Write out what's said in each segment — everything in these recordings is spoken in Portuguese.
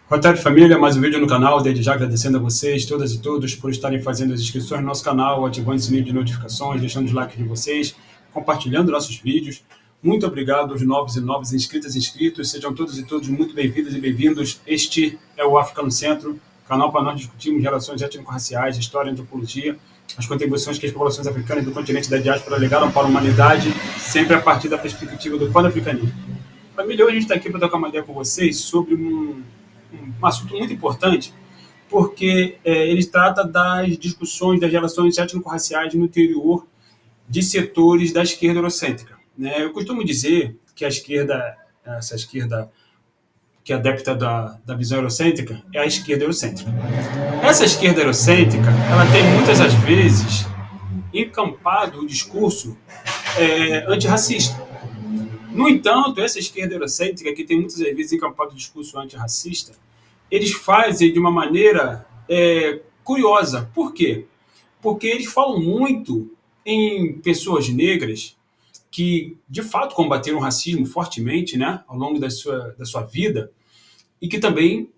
Boa tarde, família. Mais um vídeo no canal. Desde já agradecendo a vocês, todas e todos, por estarem fazendo as inscrições no nosso canal, ativando o sininho de notificações, deixando os likes de vocês, compartilhando nossos vídeos. Muito obrigado aos novos e novas inscritas e inscritos. Sejam todos e todos muito bem-vindas e bem-vindos. Este é o África no Centro, canal para nós discutirmos relações étnico-raciais, história e antropologia, as contribuições que as populações africanas do continente da diáspora legaram para a humanidade, sempre a partir da perspectiva do pan-africanismo. Família, hoje a gente está aqui para trocar uma ideia com vocês sobre um assunto muito importante, porque ele trata das discussões das relações étnico-raciais no interior de setores da esquerda eurocêntrica. Né? Eu costumo dizer que a esquerda, essa esquerda que é adepta da visão eurocêntrica, é a esquerda eurocêntrica. Essa esquerda eurocêntrica, ela tem muitas das vezes encampado o discurso antirracista. No entanto, essa esquerda eurocêntrica, que tem muitas vezes encampado o discurso antirracista, eles fazem de uma maneira curiosa. Por quê? Porque eles falam muito em pessoas negras que, de fato, combateram o racismo fortemente, né, ao longo da sua vida, e que também,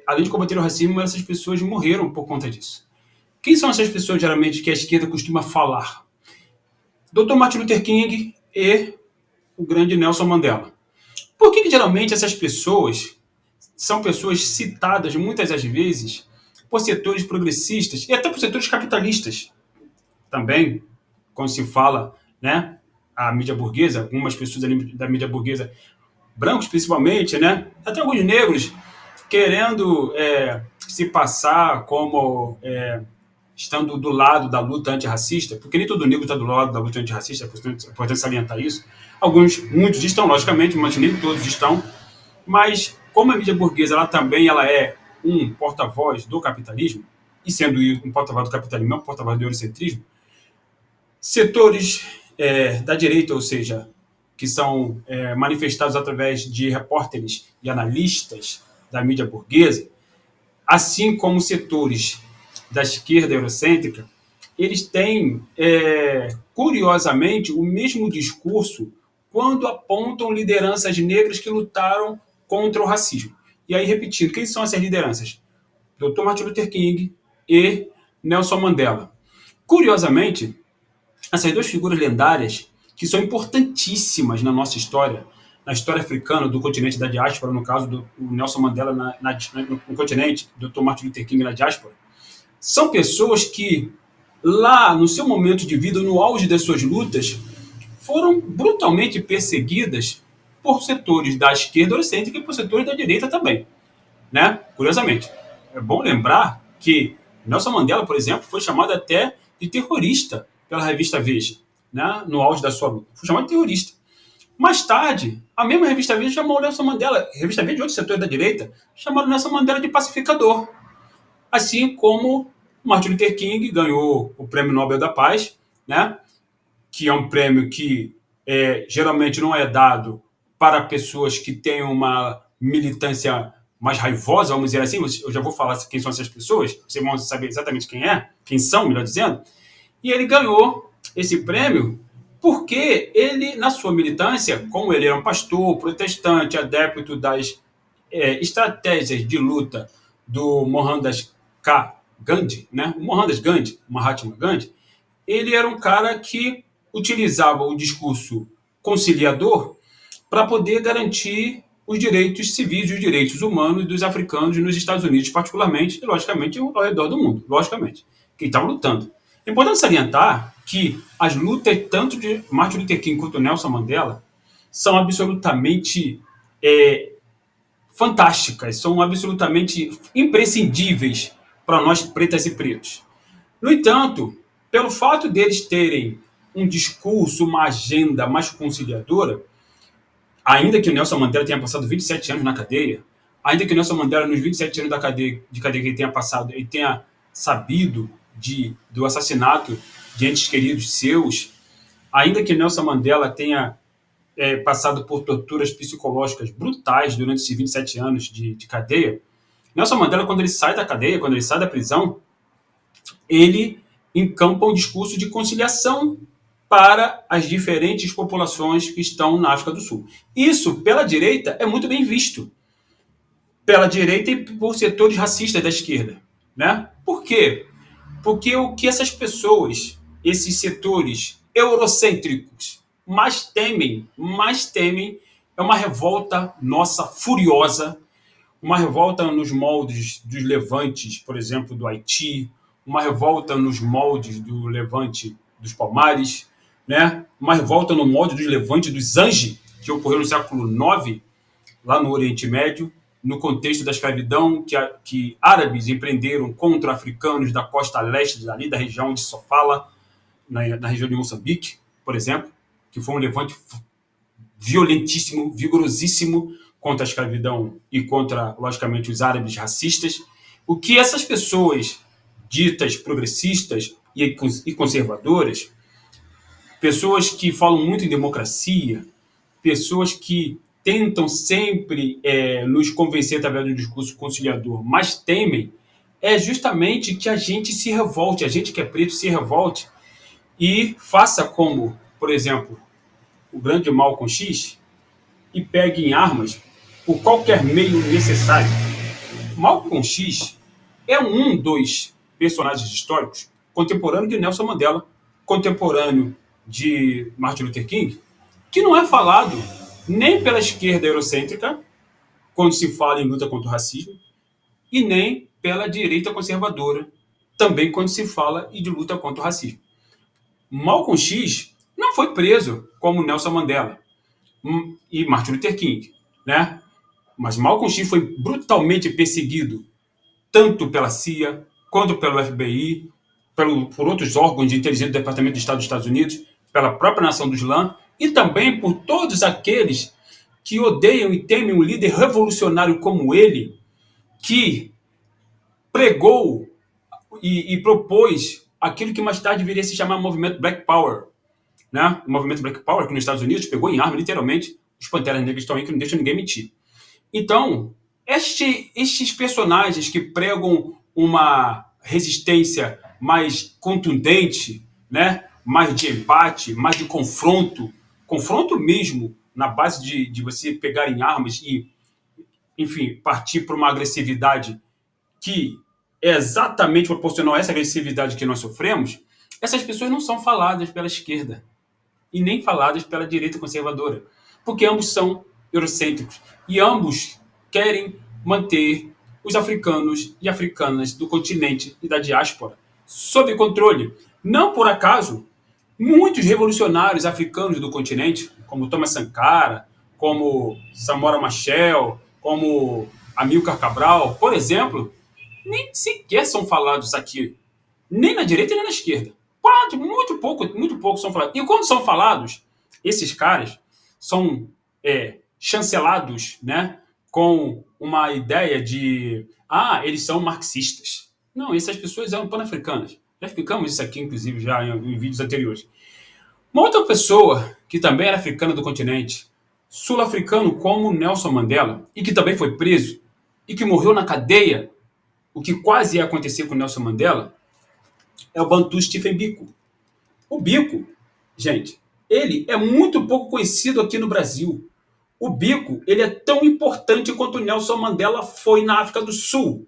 além de combater o racismo, essas pessoas morreram por conta disso. Quem são essas pessoas, geralmente, que a esquerda costuma falar? Dr. Martin Luther King e o grande Nelson Mandela. Por que geralmente essas pessoas são pessoas citadas muitas das vezes por setores progressistas e até por setores capitalistas também, quando se fala, né, a mídia burguesa, algumas pessoas da mídia burguesa, brancos principalmente, né, até alguns negros, querendo se passar como estando do lado da luta antirracista, porque nem todo negro está do lado da luta antirracista, é importante salientar isso. Muitos estão, logicamente, mas nem todos estão. Mas, como a mídia burguesa ela também é um porta-voz do capitalismo, e sendo um porta-voz do capitalismo, é um porta-voz do eurocentrismo, setores da direita, ou seja, que são manifestados através de repórteres e analistas da mídia burguesa, assim como setores da esquerda eurocêntrica, eles têm, curiosamente, o mesmo discurso quando apontam lideranças negras que lutaram contra o racismo. E aí, repetindo, quem são essas lideranças? Dr. Martin Luther King e Nelson Mandela. Curiosamente, essas duas figuras lendárias, que são importantíssimas na nossa história, na história africana do continente da diáspora, no caso do Nelson Mandela no continente, Dr. Martin Luther King na diáspora, são pessoas que, lá no seu momento de vida, no auge das suas lutas, foram brutalmente perseguidas por setores da esquerda eurocêntrica e por setores da direita também. Né? Curiosamente, é bom lembrar que Nelson Mandela, por exemplo, foi chamado até de terrorista pela revista Veja, né? No auge da sua luta. Foi chamado de terrorista. Mais tarde, a mesma revista Veja chamou o Nelson Mandela, revista Veja de outros setores da direita, chamaram Nelson Mandela de pacificador. Assim como Martin Luther King ganhou o Prêmio Nobel da Paz, né? Que é um prêmio que geralmente não é dado para pessoas que têm uma militância mais raivosa, vamos dizer assim. Eu já vou falar quem são essas pessoas, vocês vão saber exatamente quem são, melhor dizendo. E ele ganhou esse prêmio porque ele, na sua militância, como ele era um pastor, protestante, adepto das estratégias de luta do Mohandas Gandhi, né? O Mohandas Gandhi, Mahatma Gandhi, ele era um cara que utilizava o discurso conciliador para poder garantir os direitos civis e os direitos humanos dos africanos nos Estados Unidos, particularmente, e logicamente ao redor do mundo, logicamente, que estava lutando. É importante salientar que as lutas tanto de Martin Luther King quanto Nelson Mandela são absolutamente fantásticas, são absolutamente imprescindíveis para nós pretas e pretos. No entanto, pelo fato deles terem um discurso, uma agenda mais conciliadora, ainda que o Nelson Mandela tenha passado 27 anos na cadeia, ainda que o Nelson Mandela, nos 27 anos de cadeia que ele tenha passado, ele tenha sabido do assassinato de entes queridos seus, ainda que Nelson Mandela tenha passado por torturas psicológicas brutais durante esses 27 anos de cadeia, Nelson Mandela, quando ele sai da cadeia, quando ele sai da prisão, ele encampa um discurso de conciliação para as diferentes populações que estão na África do Sul. Isso, pela direita, é muito bem visto. pela direita e por setores racistas da esquerda, né? Por quê? Porque o que essas pessoas, esses setores eurocêntricos mais temem é uma revolta nossa furiosa, uma revolta nos moldes dos levantes, por exemplo, do Haiti, uma revolta nos moldes do levante dos Palmares, né? Uma revolta no molde dos levantes dos Zange, que ocorreu no século IX, lá no Oriente Médio, no contexto da escravidão que árabes empreenderam contra africanos da costa leste, ali da região de Sofala, na região de Moçambique, por exemplo, que foi um levante violentíssimo, vigorosíssimo contra a escravidão e contra, logicamente, os árabes racistas. O que essas pessoas ditas progressistas e conservadoras, pessoas que falam muito em democracia, pessoas que tentam sempre nos convencer através de um discurso conciliador, mas temem, é justamente que a gente se revolte, a gente que é preto se revolte e faça como, por exemplo, o grande Malcolm X e pegue em armas por qualquer meio necessário. Malcolm X é um dos personagens históricos contemporâneo de Nelson Mandela, contemporâneo de Martin Luther King, que não é falado nem pela esquerda eurocêntrica, quando se fala em luta contra o racismo, e nem pela direita conservadora, também quando se fala de luta contra o racismo. Malcolm X não foi preso como Nelson Mandela e Martin Luther King, né? Mas Malcolm X foi brutalmente perseguido tanto pela CIA quanto pelo FBI, por outros órgãos de inteligência do Departamento de Estado dos Estados Unidos, pela própria nação do Islã e também por todos aqueles que odeiam e temem um líder revolucionário como ele, que pregou e propôs aquilo que mais tarde viria a se chamar movimento Black Power, né? O movimento Black Power, que nos Estados Unidos pegou em arma, literalmente, os Panteras Negras estão aí que não deixam ninguém mentir. Então, estes personagens que pregam uma resistência mais contundente, né? Mais de empate, mais de confronto mesmo, na base de você pegar em armas e, enfim, partir para uma agressividade que é exatamente proporcional a essa agressividade que nós sofremos, essas pessoas não são faladas pela esquerda e nem faladas pela direita conservadora, porque ambos são eurocêntricos e ambos querem manter os africanos e africanas do continente e da diáspora sob controle. Não por acaso, muitos revolucionários africanos do continente, como Thomas Sankara, como Samora Machel, como Amílcar Cabral, por exemplo, nem sequer são falados aqui, nem na direita nem na esquerda. Muito pouco são falados. E quando são falados, esses caras são chancelados, né, com uma ideia de eles são marxistas. Não, essas pessoas eram pan-africanas. Já explicamos isso aqui, inclusive, já em vídeos anteriores. Uma outra pessoa que também era africana do continente, sul-africano como Nelson Mandela, e que também foi preso, e que morreu na cadeia, o que quase ia acontecer com Nelson Mandela, é o Bantu Stephen Biko. O Biko, gente, ele é muito pouco conhecido aqui no Brasil. O Biko, ele é tão importante quanto o Nelson Mandela foi na África do Sul.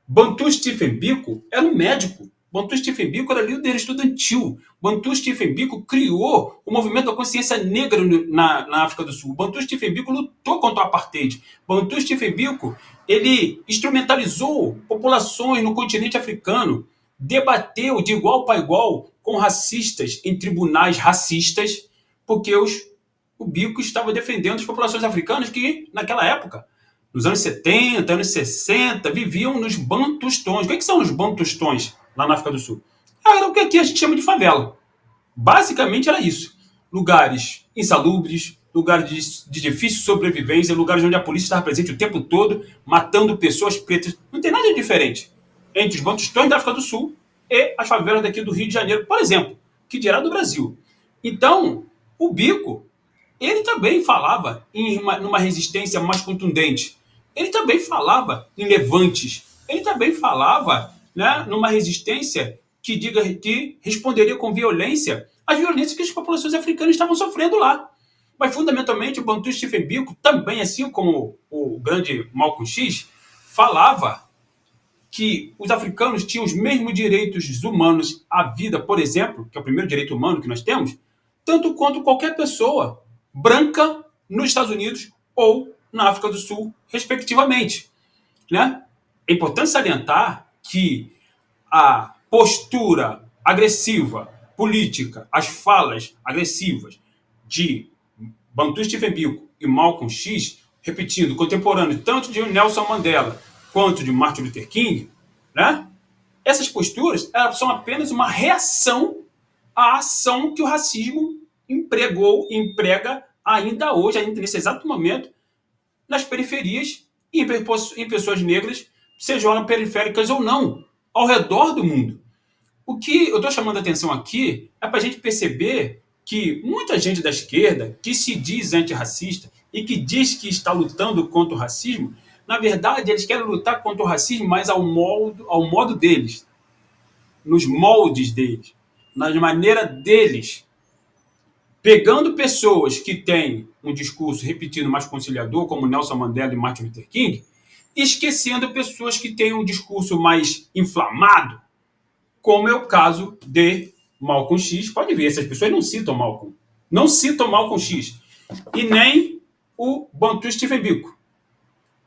Bantu Stephen Biko era um médico. Bantu Stephen Biko era líder estudantil. Bantu Stephen Biko criou o movimento da consciência negra na África do Sul. Bantu Stephen Biko lutou contra o apartheid. Bantu Stephen Biko, ele instrumentalizou populações no continente africano, debateu de igual para igual com racistas em tribunais racistas, porque o Biko estava defendendo as populações africanas que, naquela época, nos anos 70, anos 60, viviam nos bantustões. O que são os bantustões lá na África do Sul? Era o que aqui a gente chama de favela. Basicamente era isso. Lugares insalubres, lugares de difícil sobrevivência, lugares onde a polícia estava presente o tempo todo, matando pessoas pretas. Não tem nada de diferente entre os bantustões da África do Sul e as favelas daqui do Rio de Janeiro, por exemplo, que dirá do Brasil. Então, o Biko, ele também falava numa resistência mais contundente. Ele também falava em levantes. Ele também falava, né, numa resistência que responderia com violência às violências que as populações africanas estavam sofrendo lá. Mas, fundamentalmente, o Bantu Stephen Biko também, assim como o grande Malcolm X, falava que os africanos tinham os mesmos direitos humanos à vida, por exemplo, que é o primeiro direito humano que nós temos, tanto quanto qualquer pessoa branca nos Estados Unidos ou na África do Sul, respectivamente. Né? É importante salientar que a postura agressiva, política, as falas agressivas de Bantu Stephen Biko e Malcolm X, repetindo, contemporâneo tanto de Nelson Mandela quanto de Martin Luther King, né? Essas posturas elas são apenas uma reação à ação que o racismo empregou e emprega ainda hoje, ainda nesse exato momento, nas periferias e em pessoas negras, sejam elas periféricas ou não, ao redor do mundo. O que eu estou chamando a atenção aqui é para a gente perceber que muita gente da esquerda, que se diz antirracista e que diz que está lutando contra o racismo, na verdade, eles querem lutar contra o racismo, mas ao modo deles, nos moldes deles, na maneira deles, pegando pessoas que têm um discurso repetindo mais conciliador, como Nelson Mandela e Martin Luther King, esquecendo pessoas que têm um discurso mais inflamado, como é o caso de Malcolm X. Pode ver, essas pessoas não citam Malcolm. Não citam Malcolm X. E nem o Bantu Stephen Biko.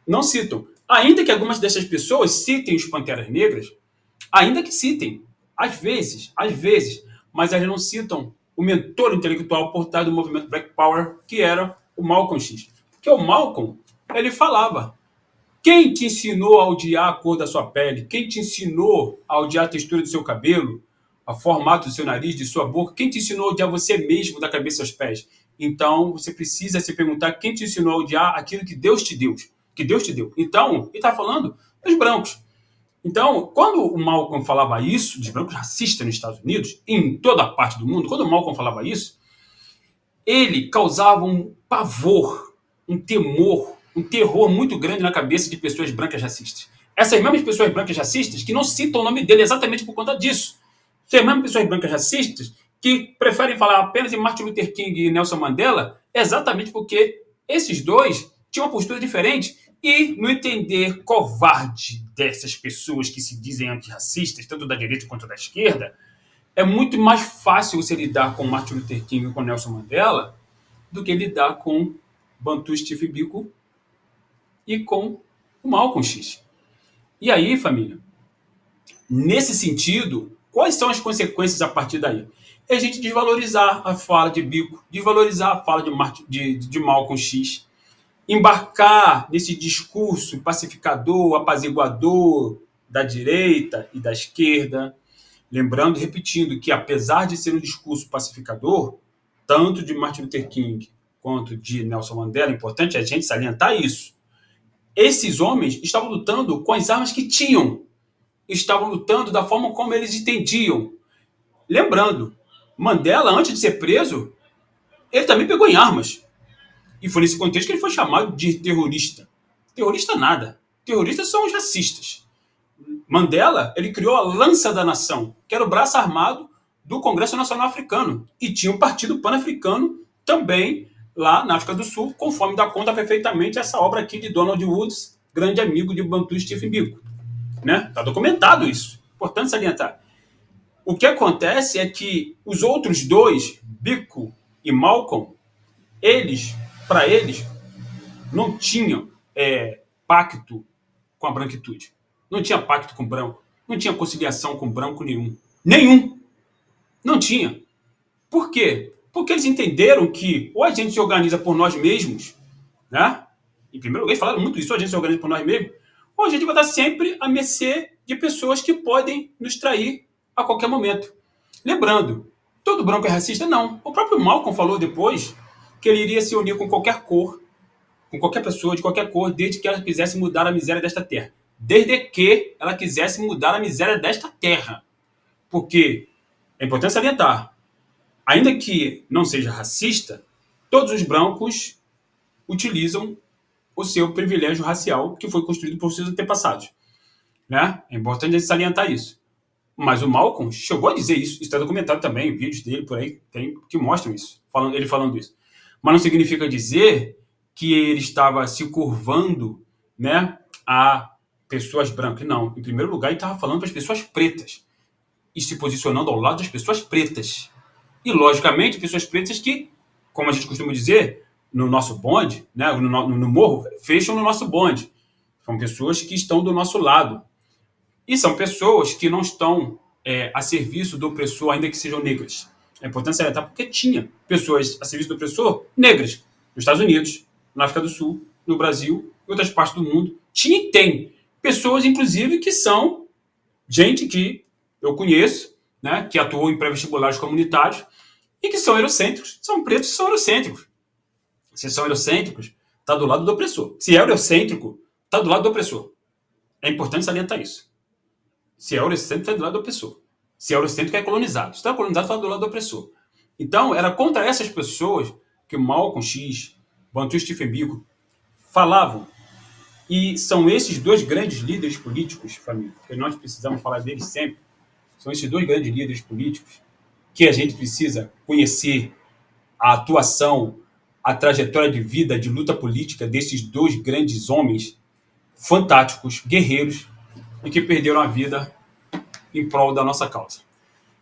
Não citam. Ainda que algumas dessas pessoas citem os Panteras Negras, ainda que citem, às vezes, mas elas não citam o mentor intelectual por trás do movimento Black Power, que era o Malcolm X. Porque o Malcolm, ele falava: quem te ensinou a odiar a cor da sua pele? Quem te ensinou a odiar a textura do seu cabelo? O formato do seu nariz, de sua boca? Quem te ensinou a odiar você mesmo, da cabeça aos pés? Então, você precisa se perguntar quem te ensinou a odiar aquilo que Deus te deu. Então, ele está falando dos brancos. Então, quando o Malcolm falava isso, dos brancos racistas nos Estados Unidos, em toda a parte do mundo, quando o Malcolm falava isso, ele causava um pavor, um temor, um terror muito grande na cabeça de pessoas brancas racistas. Essas mesmas pessoas brancas racistas que não citam o nome dele exatamente por conta disso. Essas mesmas pessoas brancas racistas que preferem falar apenas em Martin Luther King e Nelson Mandela exatamente porque esses dois tinham uma postura diferente e, no entender covarde dessas pessoas que se dizem antirracistas, tanto da direita quanto da esquerda, é muito mais fácil você lidar com Martin Luther King e com Nelson Mandela do que lidar com Bantu Stephen Biko e com o Malcolm X. E aí, família, nesse sentido, quais são as consequências a partir daí? É a gente desvalorizar a fala de Biko, desvalorizar a fala de Malcolm X, embarcar nesse discurso pacificador, apaziguador da direita e da esquerda, lembrando e repetindo que, apesar de ser um discurso pacificador, tanto de Martin Luther King quanto de Nelson Mandela, é importante a gente salientar isso. Esses homens estavam lutando com as armas que tinham, estavam lutando da forma como eles entendiam. Lembrando, Mandela, antes de ser preso, ele também pegou em armas. E foi nesse contexto que ele foi chamado de terrorista. Terrorista nada. Terroristas são os racistas. Mandela, ele criou a Lança da Nação, que era o braço armado do Congresso Nacional Africano. E tinha um partido pan-africano também lá na África do Sul, conforme dá conta perfeitamente essa obra aqui de Donald Woods, grande amigo de Bantu Stephen Biko. Né? Está documentado isso. Importante salientar. O que acontece é que os outros dois, Biko e Malcolm, para eles, não tinham pacto com a branquitude. Não tinha pacto com o branco. Não tinha conciliação com o branco nenhum. Nenhum. Não tinha. Por quê? Porque eles entenderam que ou a gente se organiza por nós mesmos, né? Em primeiro lugar, eles falaram muito isso, ou a gente se organiza por nós mesmos, ou a gente vai estar sempre à mercê de pessoas que podem nos trair a qualquer momento. Lembrando, todo branco é racista? Não. O próprio Malcolm falou depois que ele iria se unir com qualquer cor, com qualquer pessoa de qualquer cor, desde que ela quisesse mudar a miséria desta terra. Desde que ela quisesse mudar a miséria desta terra. Porque é importante salientar, ainda que não seja racista, todos os brancos utilizam o seu privilégio racial que foi construído por seus antepassados. Né? É importante salientar isso. Mas o Malcolm chegou a dizer isso. Isso está documentado também, vídeos dele por aí que mostram isso, ele falando isso. Mas não significa dizer que ele estava se curvando, né, a pessoas brancas. Não, em primeiro lugar, ele estava falando para as pessoas pretas e se posicionando ao lado das pessoas pretas. E, logicamente, pessoas pretas que, como a gente costuma dizer, no nosso bonde, né, no morro, fecham no nosso bonde. São pessoas que estão do nosso lado. E são pessoas que não estão a serviço do opressor, ainda que sejam negras. É importante salientar porque tinha pessoas a serviço do opressor negras nos Estados Unidos, na África do Sul, no Brasil e outras partes do mundo. Tinha e tem pessoas, inclusive, que são gente que eu conheço, né, que atuou em pré-vestibulares comunitários e que são eurocêntricos. São pretos que são eurocêntricos. Se são eurocêntricos, está do lado do opressor. Se é eurocêntrico, está do lado do opressor. É importante salientar isso. Se é eurocêntrico, está do lado do opressor. Se é eurocêntrico, é colonizado. Se está colonizado, está do lado do opressor. Então, era contra essas pessoas que Malcolm X, Bantu Stephen Biko falavam. E são esses dois grandes líderes políticos, família, que nós precisamos falar deles sempre. São esses dois grandes líderes políticos que a gente precisa conhecer a atuação, a trajetória de vida, de luta política desses dois grandes homens fantásticos, guerreiros, e que perderam a vida em prol da nossa causa.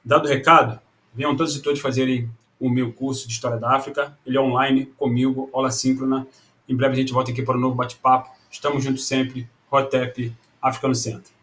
Dado o recado, venham todos e todas fazerem o meu curso de História da África. Ele é online, comigo, aula síncrona. Em breve a gente volta aqui para um novo bate-papo. Estamos juntos sempre. Hotep, África no Centro.